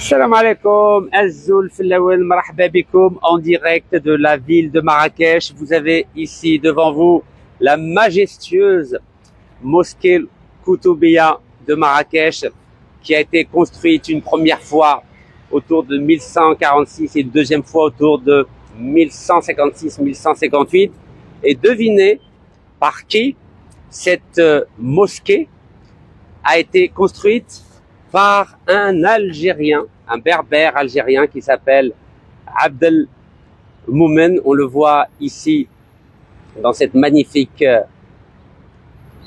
Salam alaikum, Azul Filawen, marhaba bikoum, en direct de la ville de Marrakech. Vous avez ici devant vous la majestueuse mosquée Koutoubia de Marrakech qui a été construite une première fois autour de 1146 et une deuxième fois autour de 1156-1158. Et devinez par qui cette mosquée a été construite? Par un Algérien, un berbère algérien qui s'appelle Abdel Moumen. On le voit ici dans cette magnifique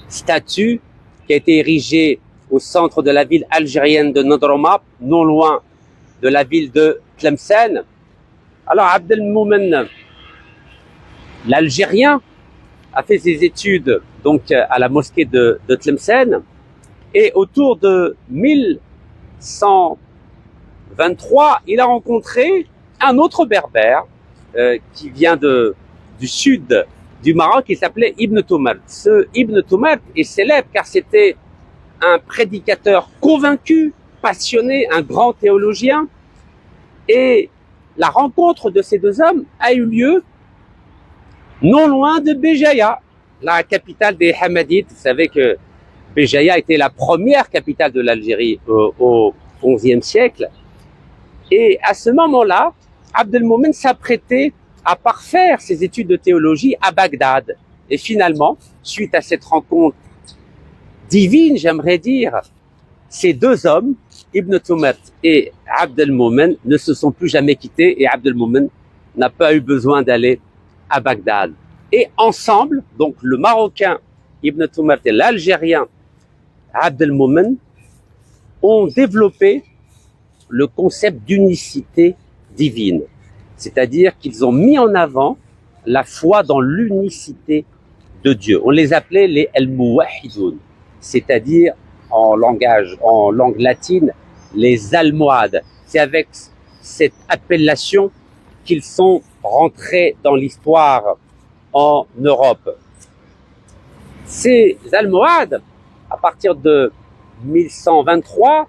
statue qui a été érigée au centre de la ville algérienne de Nodroma, non loin de la ville de Tlemcen. Alors Abdel Moumen, l'Algérien, a fait ses études donc à la mosquée de Tlemcen. Et autour de 1123, il a rencontré un autre berbère qui vient du sud du Maroc, qui s'appelait Ibn Toumart. Ce Ibn Toumart est célèbre car c'était un prédicateur convaincu, passionné, un grand théologien. Et la rencontre de ces deux hommes a eu lieu non loin de Béjaïa, la capitale des Hamadites. Vous savez que Béjaïa était la première capitale de l'Algérie au XIe siècle. Et à ce moment-là, Abdel Moumen s'apprêtait à parfaire ses études de théologie à Bagdad. Et finalement, suite à cette rencontre divine, j'aimerais dire, ces deux hommes, Ibn Toumart et Abdel Moumen, ne se sont plus jamais quittés et Abdel Moumen n'a pas eu besoin d'aller à Bagdad. Et ensemble, donc le Marocain Ibn Toumart et l'Algérien Abdel Moumen ont développé le concept d'unicité divine. C'est-à-dire qu'ils ont mis en avant la foi dans l'unicité de Dieu. On les appelait les El-Mouwahidoun, c'est-à-dire en langue latine, les almohades. C'est avec cette appellation qu'ils sont rentrés dans l'histoire en Europe. Ces almohades, à partir de 1123,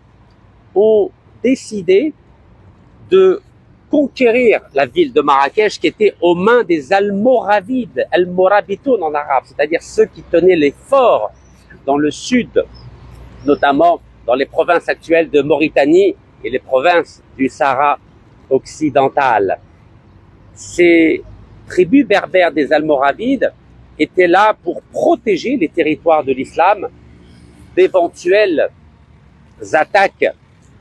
ont décidé de conquérir la ville de Marrakech qui était aux mains des Almoravides, Almorabitoun en arabe, c'est-à-dire ceux qui tenaient les forts dans le sud, notamment dans les provinces actuelles de Mauritanie et les provinces du Sahara occidental. Ces tribus berbères des Almoravides étaient là pour protéger les territoires de l'islam d'éventuelles attaques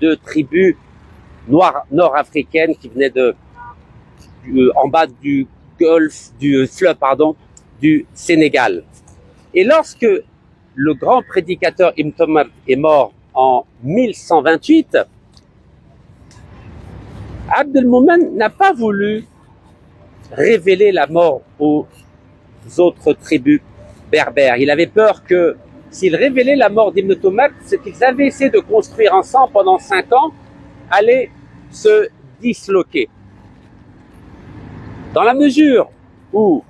de tribus noires nord-africaines qui venaient en bas du fleuve du Sénégal. Et lorsque le grand prédicateur Ibn Toumart est mort en 1128, Abdel Moumen n'a pas voulu révéler la mort aux autres tribus berbères. Il avait peur que s'il révélait la mort d'Ibn Toumart, ce qu'ils avaient essayé de construire ensemble pendant 5 ans allait se disloquer. Dans la mesure où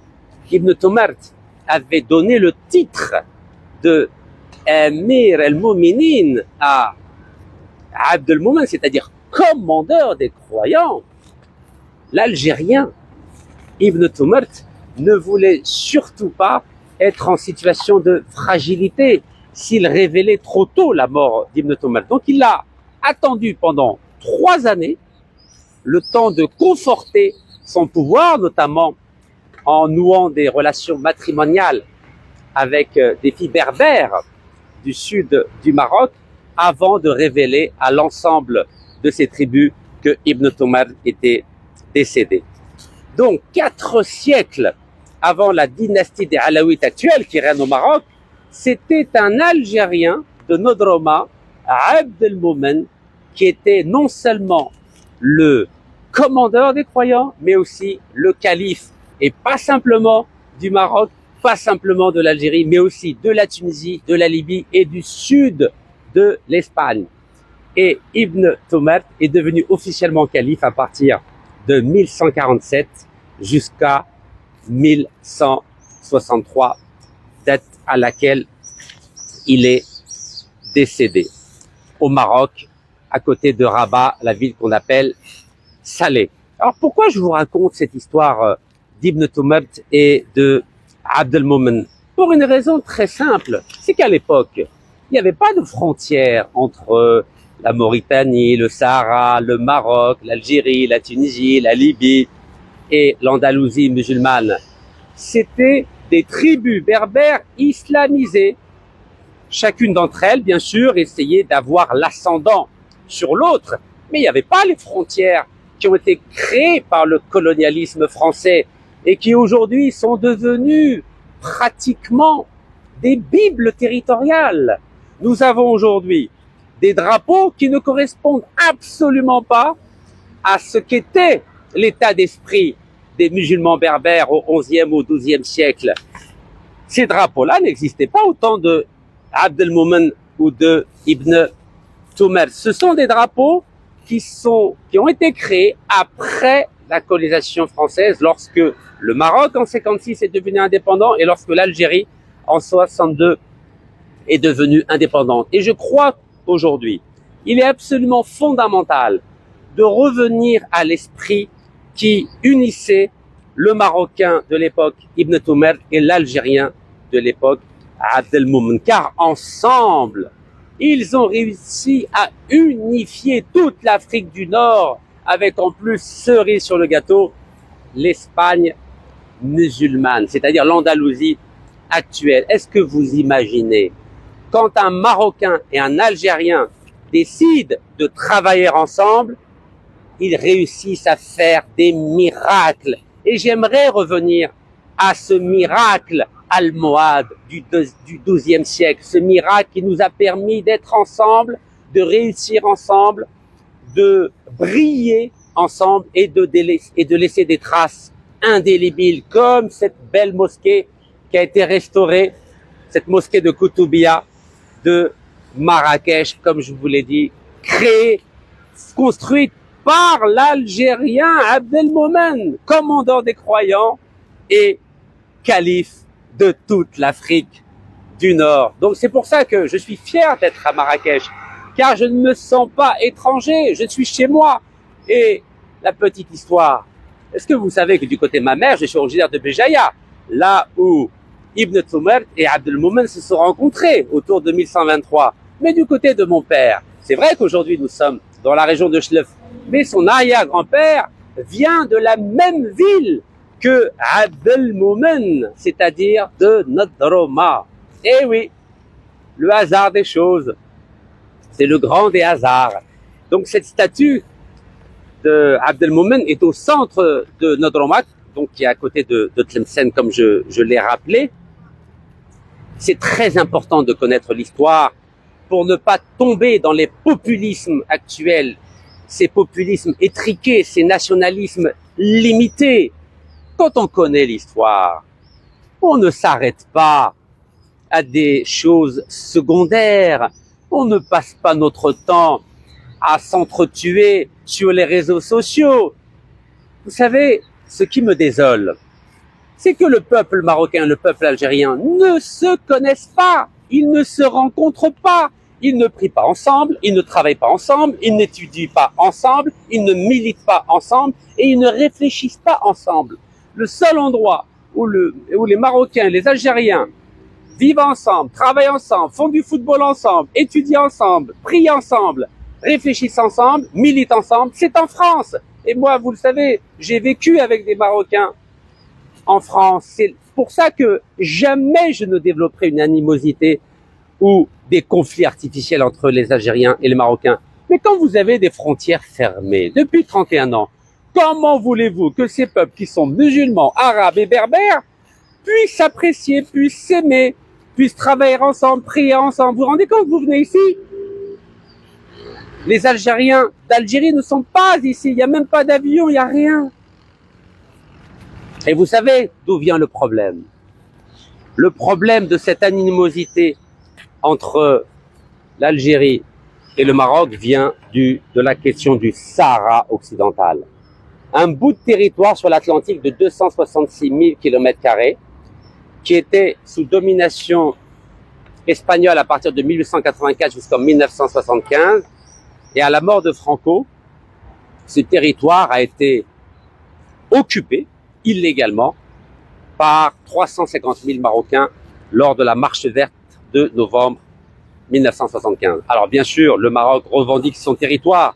Ibn Toumart avait donné le titre de Amir al-Mouminin à Abdel Moumen, c'est-à-dire commandeur des croyants, l'Algérien Ibn Toumart ne voulait surtout pas être en situation de fragilité s'il révélait trop tôt la mort d'Ibn Toumart. Donc il a attendu pendant 3 années le temps de conforter son pouvoir, notamment en nouant des relations matrimoniales avec des filles berbères du sud du Maroc, avant de révéler à l'ensemble de ces tribus que Ibn Toumart était décédé. Donc 4 siècles avant la dynastie des Alaouites actuelle qui règne au Maroc, c'était un Algérien de Nodroma, Abdel Moumen, qui était non seulement le commandeur des croyants, mais aussi le calife, et pas simplement du Maroc, pas simplement de l'Algérie, mais aussi de la Tunisie, de la Libye et du sud de l'Espagne. Et Ibn Toumart est devenu officiellement calife à partir de 1147 jusqu'à 1163, date à laquelle il est décédé au Maroc à côté de Rabat, la ville qu'on appelle Salé. Alors pourquoi je vous raconte cette histoire d'Ibn Tumart et de Abd al-Mumin? Pour une raison très simple, c'est qu'à l'époque, il n'y avait pas de frontière entre la Mauritanie, le Sahara, le Maroc, l'Algérie, la Tunisie, la Libye et l'Andalousie musulmane. C'était des tribus berbères islamisées. Chacune d'entre elles, bien sûr, essayait d'avoir l'ascendant sur l'autre, mais il n'y avait pas les frontières qui ont été créées par le colonialisme français et qui aujourd'hui sont devenues pratiquement des bibles territoriales. Nous avons aujourd'hui des drapeaux qui ne correspondent absolument pas à ce qu'était l'état d'esprit des musulmans berbères au XIe ou XIIe siècle. Ces drapeaux-là n'existaient pas au temps de Abd al-Mumin ou de Ibn Tumart. Ce sont des drapeaux qui ont été créés après la colonisation française, lorsque le Maroc en 56 est devenu indépendant et lorsque l'Algérie en 62 est devenue indépendante. Et je crois aujourd'hui, il est absolument fondamental de revenir à l'esprit qui unissait le Marocain de l'époque Ibn Tumart et l'Algérien de l'époque Abd al-Mumin, car ensemble, ils ont réussi à unifier toute l'Afrique du Nord, avec en plus cerise sur le gâteau, l'Espagne musulmane, c'est-à-dire l'Andalousie actuelle. Est-ce que vous imaginez, quand un Marocain et un Algérien décident de travailler ensemble, ils réussissent à faire des miracles. Et j'aimerais revenir à ce miracle almohade du XIIe siècle, ce miracle qui nous a permis d'être ensemble, de réussir ensemble, de briller ensemble et de laisser des traces indélébiles, comme cette belle mosquée qui a été restaurée, cette mosquée de Koutoubia de Marrakech, comme je vous l'ai dit, créée, construite par l'Algérien Abd al-Mumin, commandant des croyants et calife de toute l'Afrique du Nord. Donc c'est pour ça que je suis fier d'être à Marrakech, car je ne me sens pas étranger, je suis chez moi. Et la petite histoire, est-ce que vous savez que du côté de ma mère, je suis originaire de Béjaïa, là où Ibn Tumart et Abd al-Mumin se sont rencontrés autour de 1123. Mais du côté de mon père, c'est vrai qu'aujourd'hui nous sommes dans la région de Chlef, mais son arrière-grand-père vient de la même ville que Abd al-Mumin, c'est-à-dire de Nadroma. Eh oui, le hasard des choses, c'est le grand des hasards. Donc cette statue de Abd al-Mumin est au centre de Nadroma, donc qui est à côté de Tlemcen, comme je l'ai rappelé. C'est très important de connaître l'histoire pour ne pas tomber dans les populismes actuels, ces populismes étriqués, ces nationalismes limités. Quand on connaît l'histoire, on ne s'arrête pas à des choses secondaires. On ne passe pas notre temps à s'entretuer sur les réseaux sociaux. Vous savez, ce qui me désole, c'est que le peuple marocain, le peuple algérien ne se connaissent pas, ils ne se rencontrent pas, ils ne prient pas ensemble, ils ne travaillent pas ensemble, ils n'étudient pas ensemble, ils ne militent pas ensemble et ils ne réfléchissent pas ensemble. Le seul endroit où les Marocains et les Algériens vivent ensemble, travaillent ensemble, font du football ensemble, étudient ensemble, prient ensemble, réfléchissent ensemble, militent ensemble, c'est en France. Et moi, vous le savez, j'ai vécu avec des Marocains en France. C'est pour ça que jamais je ne développerai une animosité ou des conflits artificiels entre les Algériens et les Marocains. Mais quand vous avez des frontières fermées depuis 31 ans, comment voulez-vous que ces peuples qui sont musulmans, arabes et berbères puissent s'apprécier, puissent s'aimer, puissent travailler ensemble, prier ensemble? Vous vous rendez compte, vous venez ici, les Algériens d'Algérie ne sont pas ici, il n'y a même pas d'avion, il n'y a rien. Et vous savez d'où vient le problème? Le problème de cette animosité entre l'Algérie et le Maroc vient de la question du Sahara occidental. Un bout de territoire sur l'Atlantique de 266 000 km² qui était sous domination espagnole à partir de 1884 jusqu'en 1975 Et à la mort de Franco, ce territoire a été occupé illégalement par 350 000 Marocains lors de la marche verte de novembre 1975. Alors bien sûr, le Maroc revendique son territoire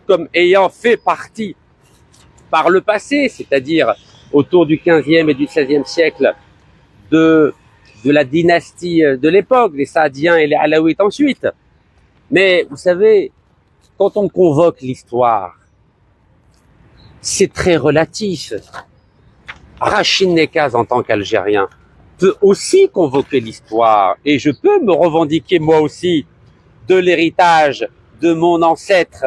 comme ayant fait partie par le passé, c'est-à-dire autour du 15e et du 16e siècle de la dynastie de l'époque, les Saadiens et les Alaouites ensuite. Mais vous savez, quand on convoque l'histoire, c'est très relatif. Rachid Nekaz, en tant qu'Algérien, peut aussi convoquer l'histoire, et je peux me revendiquer moi aussi de l'héritage de mon ancêtre,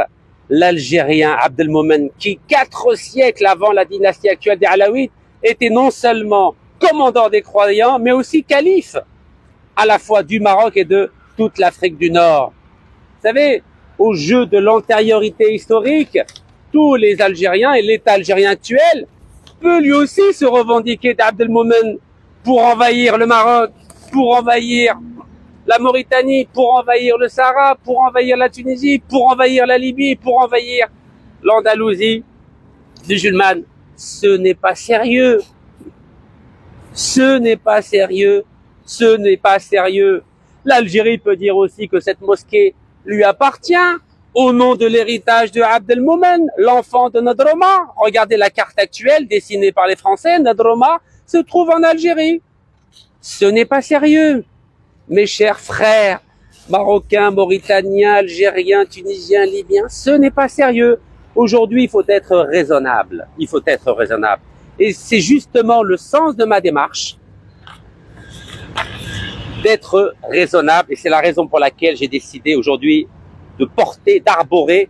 l'Algérien Abdelmomen, qui 4 siècles avant la dynastie actuelle des Alaouites était non seulement commandant des croyants, mais aussi calife, à la fois du Maroc et de toute l'Afrique du Nord. Vous savez, au jeu de l'antériorité historique, tous les Algériens et l'État algérien actuel peut lui aussi se revendiquer d'Abdelmomen pour envahir le Maroc, pour envahir la Mauritanie, pour envahir le Sahara, pour envahir la Tunisie, pour envahir la Libye, pour envahir l'Andalousie musulmane. Ce n'est pas sérieux. Ce n'est pas sérieux. Ce n'est pas sérieux. L'Algérie peut dire aussi que cette mosquée lui appartient au nom de l'héritage de Abdelmomen, l'enfant de Nadroma. Regardez la carte actuelle dessinée par les Français. Nadroma se trouve en Algérie. Ce n'est pas sérieux. Mes chers frères, Marocains, Mauritaniens, Algériens, Tunisiens, Libyens, ce n'est pas sérieux. Aujourd'hui, il faut être raisonnable. Il faut être raisonnable. Et c'est justement le sens de ma démarche, d'être raisonnable. Et c'est la raison pour laquelle j'ai décidé aujourd'hui de porter, d'arborer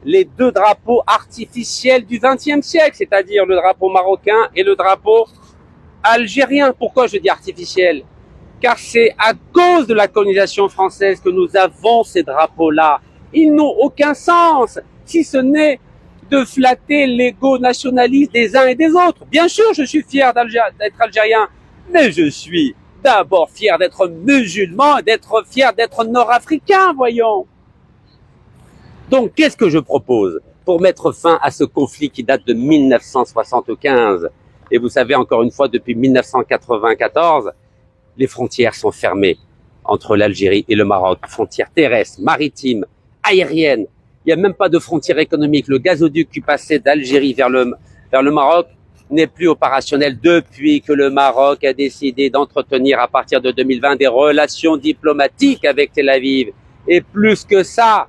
les 2 drapeaux artificiels du XXe siècle, c'est-à-dire le drapeau marocain et le drapeau algérien. Pourquoi je dis artificiel ? Car c'est à cause de la colonisation française que nous avons ces drapeaux-là. Ils n'ont aucun sens, si ce n'est de flatter l'ego nationaliste des uns et des autres. Bien sûr, je suis fier d'être algérien, mais je suis d'abord fier d'être musulman, d'être fier d'être nord-africain, voyons. Donc, qu'est-ce que je propose pour mettre fin à ce conflit qui date de 1975 ? Et vous savez, encore une fois, depuis 1994, les frontières sont fermées entre l'Algérie et le Maroc. Frontières terrestres, maritimes, aériennes. Il n'y a même pas de frontières économiques. Le gazoduc qui passait d'Algérie vers le Maroc n'est plus opérationnel depuis que le Maroc a décidé d'entretenir à partir de 2020 des relations diplomatiques avec Tel Aviv. Et plus que ça,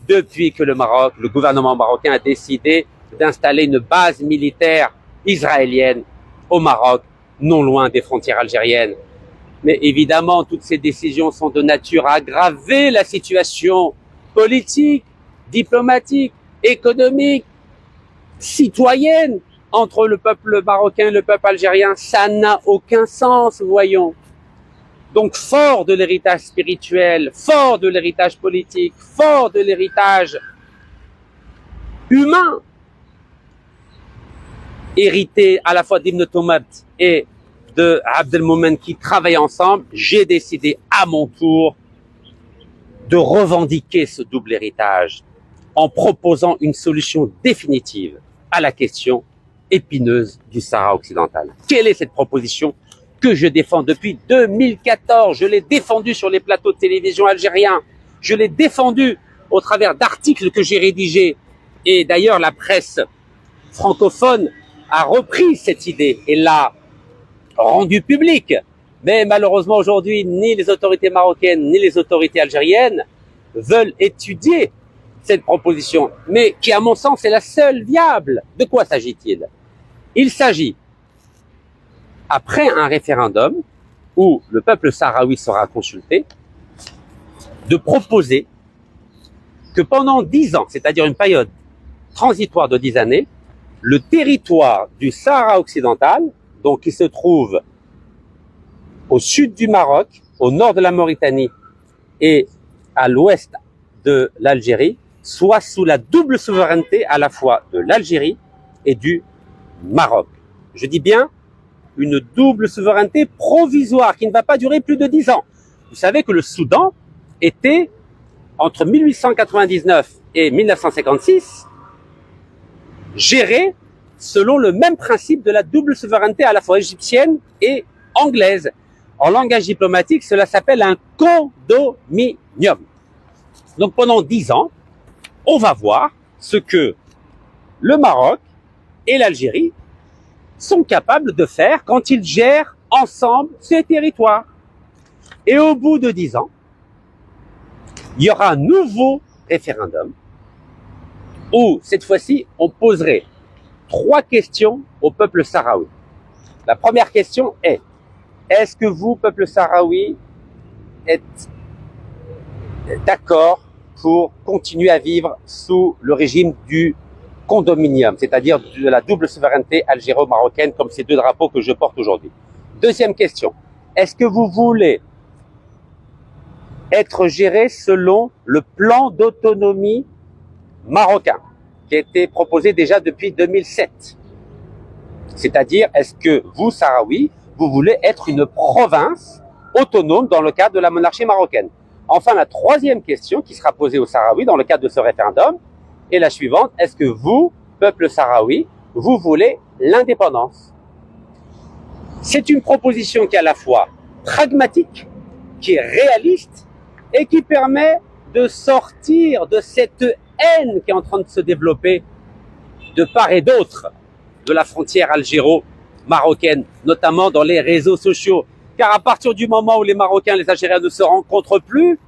depuis que le gouvernement marocain a décidé d'installer une base militaire israélienne au Maroc, non loin des frontières algériennes. Mais évidemment, toutes ces décisions sont de nature à aggraver la situation politique, diplomatique, économique, citoyenne entre le peuple marocain et le peuple algérien. Ça n'a aucun sens, voyons. Donc, fort de l'héritage spirituel, fort de l'héritage politique, fort de l'héritage humain, hérité à la fois d'Ibn Toumart et de Abdelmomen qui travaillent ensemble, j'ai décidé à mon tour de revendiquer ce double héritage en proposant une solution définitive à la question épineuse du Sahara occidental. Quelle est cette proposition que je défends depuis 2014? Je l'ai défendue sur les plateaux de télévision algériens. Je l'ai défendue au travers d'articles que j'ai rédigés. Et d'ailleurs, la presse francophone a repris cette idée et l'a rendue publique. Mais malheureusement, aujourd'hui, ni les autorités marocaines, ni les autorités algériennes veulent étudier cette proposition, mais qui, à mon sens, est la seule viable. De quoi s'agit-il? Il s'agit, après un référendum où le peuple sahraoui sera consulté, de proposer que pendant 10 ans, c'est-à-dire une période transitoire de 10 années, le territoire du Sahara occidental, donc qui se trouve au sud du Maroc, au nord de la Mauritanie et à l'ouest de l'Algérie, soit sous la double souveraineté à la fois de l'Algérie et du Maroc. Je dis bien une double souveraineté provisoire qui ne va pas durer plus de 10 ans. Vous savez que le Soudan était, entre 1899 et 1956 gérés selon le même principe de la double souveraineté à la fois égyptienne et anglaise. En langage diplomatique, cela s'appelle un condominium. Donc pendant 10 ans, on va voir ce que le Maroc et l'Algérie sont capables de faire quand ils gèrent ensemble ces territoires. Et au bout de 10 ans, il y aura un nouveau référendum où, cette fois-ci, on poserait 3 questions au peuple sahraoui. La première question est: est-ce que vous, peuple sahraoui, êtes d'accord pour continuer à vivre sous le régime du condominium, c'est-à-dire de la double souveraineté algéro-marocaine, comme ces 2 drapeaux que je porte aujourd'hui? Deuxième question: est-ce que vous voulez être géré selon le plan d'autonomie marocain qui a été proposé déjà depuis 2007? C'est-à-dire, est-ce que vous, Sahraoui, vous voulez être une province autonome dans le cadre de la monarchie marocaine? Enfin, la troisième question qui sera posée aux Sahraouis dans le cadre de ce référendum est la suivante: est-ce que vous, peuple sahraoui, vous voulez l'indépendance? C'est une proposition qui est à la fois pragmatique, qui est réaliste et qui permet de sortir de cette haine qui est en train de se développer de part et d'autre de la frontière algéro-marocaine, notamment dans les réseaux sociaux. Car à partir du moment où les Marocains et les Algériens ne se rencontrent plus,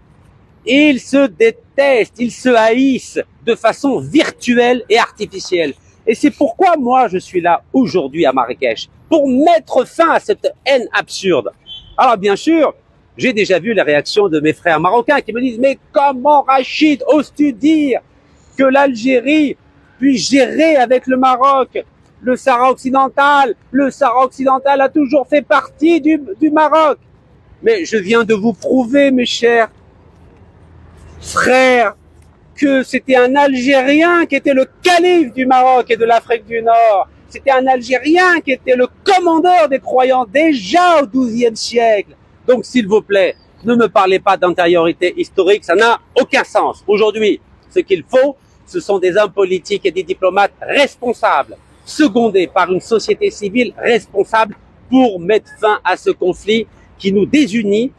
ils se détestent, ils se haïssent de façon virtuelle et artificielle. Et c'est pourquoi moi je suis là aujourd'hui à Marrakech, pour mettre fin à cette haine absurde. Alors bien sûr, j'ai déjà vu les réactions de mes frères marocains qui me disent: mais comment, Rachid, oses-tu dire que l'Algérie puisse gérer avec le Maroc le Sahara occidental? Le Sahara occidental a toujours fait partie du Maroc. Mais je viens de vous prouver, mes chers frères, que c'était un Algérien qui était le calife du Maroc et de l'Afrique du Nord. C'était un Algérien qui était le commandeur des croyants déjà au XIIe siècle. Donc, s'il vous plaît, ne me parlez pas d'antériorité historique, ça n'a aucun sens. Aujourd'hui, ce qu'il faut, ce sont des hommes politiques et des diplomates responsables, secondés par une société civile responsable pour mettre fin à ce conflit qui nous désunit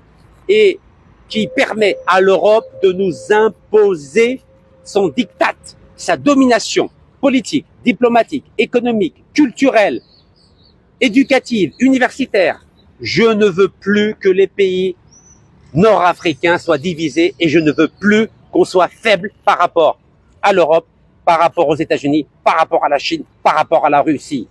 et qui permet à l'Europe de nous imposer son diktat, sa domination politique, diplomatique, économique, culturelle, éducative, universitaire. Je ne veux plus que les pays nord-africains soient divisés et je ne veux plus qu'on soit faible par rapport à l'Europe, par rapport aux États-Unis, par rapport à la Chine, par rapport à la Russie.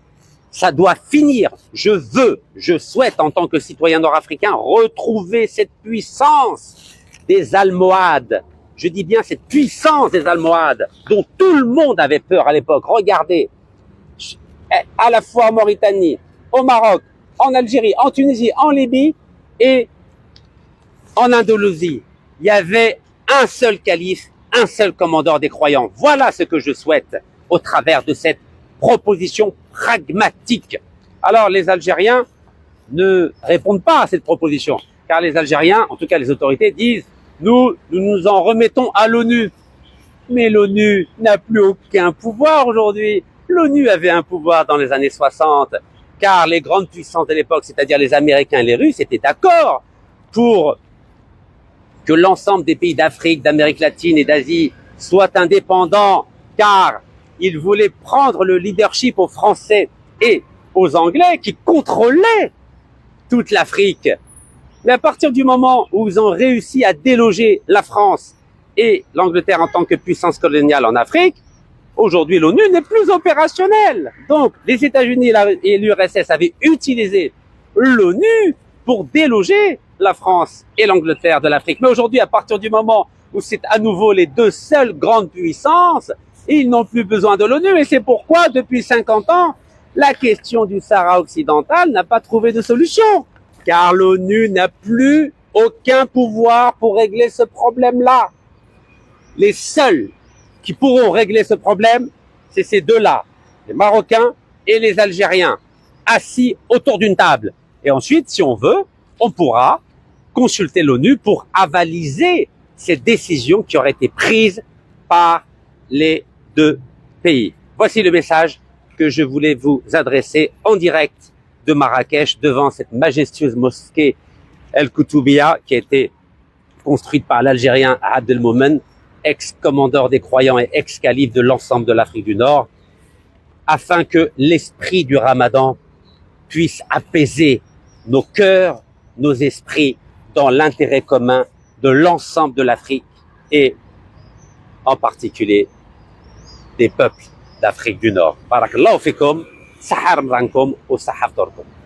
Ça doit finir. Je souhaite en tant que citoyen nord-africain retrouver cette puissance des Almohades. Je dis bien cette puissance des Almohades dont tout le monde avait peur à l'époque. Regardez, à la fois en Mauritanie, au Maroc, en Algérie, en Tunisie, en Libye et en Indonésie, il y avait un seul calife, un seul commandeur des croyants. Voilà ce que je souhaite au travers de cette proposition pragmatique. Alors les Algériens ne répondent pas à cette proposition, car les Algériens, en tout cas les autorités, disent: nous nous en remettons à l'ONU. Mais l'ONU n'a plus aucun pouvoir aujourd'hui. L'ONU avait un pouvoir dans les années 60, car les grandes puissances de l'époque, c'est-à-dire les Américains et les Russes, étaient d'accord pour que l'ensemble des pays d'Afrique, d'Amérique latine et d'Asie soient indépendants, car ils voulaient prendre le leadership aux Français et aux Anglais qui contrôlaient toute l'Afrique. Mais à partir du moment où ils ont réussi à déloger la France et l'Angleterre en tant que puissance coloniale en Afrique, aujourd'hui l'ONU n'est plus opérationnelle. Donc les États-Unis et l'URSS avaient utilisé l'ONU pour déloger la France et l'Angleterre de l'Afrique. Mais aujourd'hui, à partir du moment où c'est à nouveau les deux seules grandes puissances, ils n'ont plus besoin de l'ONU. Et c'est pourquoi, depuis 50 ans, la question du Sahara occidental n'a pas trouvé de solution. Car l'ONU n'a plus aucun pouvoir pour régler ce problème-là. Les seuls qui pourront régler ce problème, c'est ces deux-là, les Marocains et les Algériens, assis autour d'une table. Et ensuite, si on veut, on pourra consulter l'ONU pour avaliser ces décisions qui auraient été prises par les deux pays. Voici le message que je voulais vous adresser en direct de Marrakech devant cette majestueuse mosquée El Koutoubia qui a été construite par l'Algérien Abdel Moumen, ex-commandeur des croyants et ex-calife de l'ensemble de l'Afrique du Nord, afin que l'esprit du Ramadan puisse apaiser nos cœurs, nos esprits dans l'intérêt commun de l'ensemble de l'Afrique et en particulier des peuples d'Afrique du Nord. Barakallahu fikum, sahar mrankum ou sahaf dorkum.